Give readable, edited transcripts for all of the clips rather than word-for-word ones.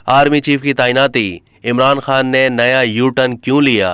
Army chief की तैनाती, इमरान खान ने नया यू टर्न क्यों लिया?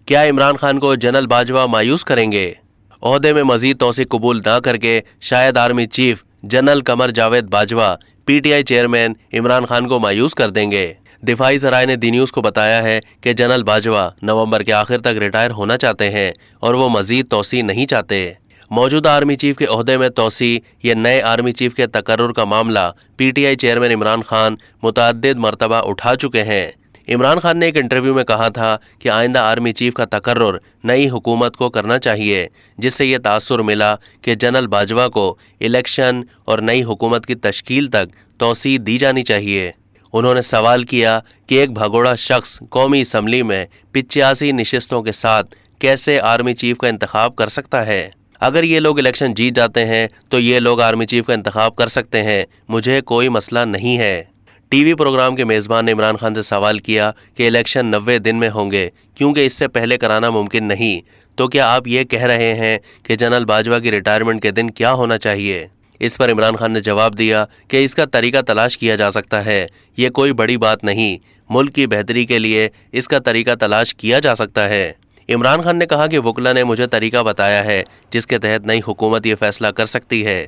क्या इमरान खान को जनरल बाजवा मायूस करेंगे? ओहदे में मजीद तौसीक कबूल न करके शायद army chief general Qamar Javed Bajwa PTI chairman Imran Khan को मायूस कर देंगे। दिफाई ज़राए ने दी न्यूज़ को बताया है कि जनरल बाजवा नवंबर के आखिर तक रिटायर होना चाहते हैं और वो मजीद तौसी नहीं चाहते। मौजूदा आर्मी चीफ के ओहदे में तौसी या नए आर्मी चीफ के तकर्रुर का मामला पीटीआई चेयरमैन इमरान खान मुतअद्दिद मरतबा उठा चुके हैं। इमरान खान ने एक इंटरव्यू में कहा था कि आइंदा आर्मी चीफ का तकर्रुर नई हुकूमत को करना चाहिए, जिससे ये तासुर मिला कि जनरल बाजवा को इलेक्शन और नई हुकूमत की तश्कील तक तौसी दी जानी चाहिए। उन्होंने सवाल किया कि एक भगोड़ा शख्स कौमी असम्बली में 85 नशिस्तों के साथ कैसे आर्मी चीफ का इंतखाब कर सकता है? अगर ये लोग इलेक्शन जीत जाते हैं तो ये लोग आर्मी चीफ का इंतखाब कर सकते हैं, मुझे कोई मसला नहीं है। टीवी प्रोग्राम के मेज़बान ने इमरान खान से सवाल किया कि इलेक्शन 90 दिन में होंगे क्योंकि इससे पहले कराना मुमकिन नहीं, तो क्या आप ये कह रहे हैं कि जनरल बाजवा की रिटायरमेंट के दिन क्या होना चाहिए? इस पर इमरान खान ने जवाब दिया कि इसका तरीका तलाश किया जा सकता है, ये कोई बड़ी बात नहीं, मुल्क की बेहतरी के लिए इसका तरीका तलाश किया जा सकता है। इमरान खान ने कहा कि वकला ने मुझे तरीका बताया है जिसके तहत नई हुकूमत ये फैसला कर सकती है।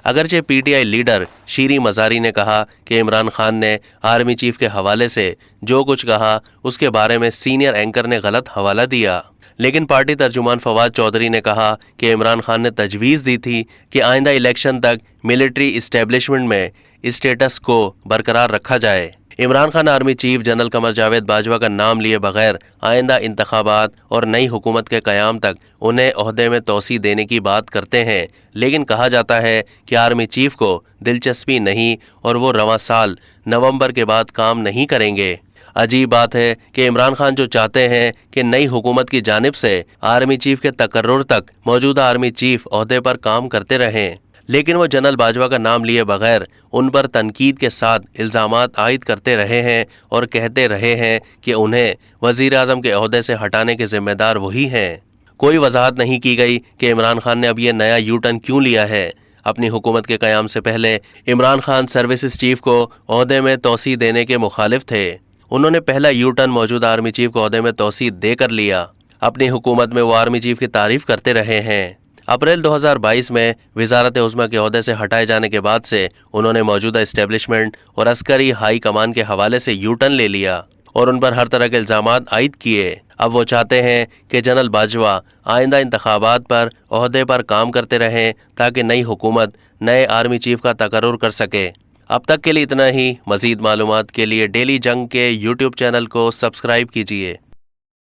अगरचे पीटीआई लीडर शीरी मज़ारी ने कहा कि इमरान खान ने आर्मी चीफ के हवाले से जो कुछ कहा उसके बारे में सीनियर एंकर ने गलत हवाला दिया, लेकिन पार्टी तर्जुमान फवाद चौधरी ने कहा कि इमरान खान ने तजवीज़ दी थी कि आइंदा इलेक्शन तक मिलिट्री इस्टेब्लिशमेंट में स्टेटस को बरकरार रखा जाए। Imran Khan army chief general Qamar Javed Bajwa का नाम लिए बगैर आइंदा इंतखाबात और नई हुकूमत के क़याम तक उन्हें ओहदे में तौसी देने की बात करते हैं, लेकिन कहा जाता है कि आर्मी चीफ को दिलचस्पी नहीं और वो रवां साल नवंबर के बाद काम नहीं करेंगे। अजीब बात है कि इमरान खान जो चाहते हैं कि नई हुकूमत की जानिब से आर्मी चीफ के तकर्रुर तक मौजूदा आर्मी चीफ ओहदे पर काम करते रहें, लेकिन वो जनरल बाजवा का नाम लिए बगैर उन पर तनकीद के साथ इल्ज़ामात आयद करते रहे हैं और कहते रहे हैं कि उन्हें वज़ीर आज़म के ओहदे से हटाने के ज़िम्मेदार वही हैं। कोई वजाहत नहीं की गई कि इमरान खान ने अब ये नया यू टर्न क्यों लिया है। अपनी हुकूमत के क़याम से पहले इमरान खान सर्विसेज चीफ को ओहदे में तौसी देने के मुखालिफ थे। उन्होंने पहला यू टर्न मौजूदा आर्मी चीफ को ओहदे में तौसी दे कर लिया। अपनी हुकूमत में वो आर्मी चीफ की तारीफ करते रहे हैं। अप्रैल 2022 में वज़ारत उज़्मा के ओहदे से हटाए जाने के बाद से उन्होंने मौजूदा इस्टेब्लिशमेंट और अस्करी हाई कमान के हवाले से यू टर्न ले लिया और उन पर हर तरह के इल्ज़ामात आयद किए। अब वो चाहते हैं कि जनरल बाजवा आइंदा इंतखाबात पर ओहदे पर काम करते रहें ताकि नई हुकूमत नए आर्मी चीफ का तकर्रुर कर सके। अब तक के लिए इतना ही। मज़ीद मालूमात के लिए डेली जंग के यूट्यूब चैनल को सब्सक्राइब कीजिए।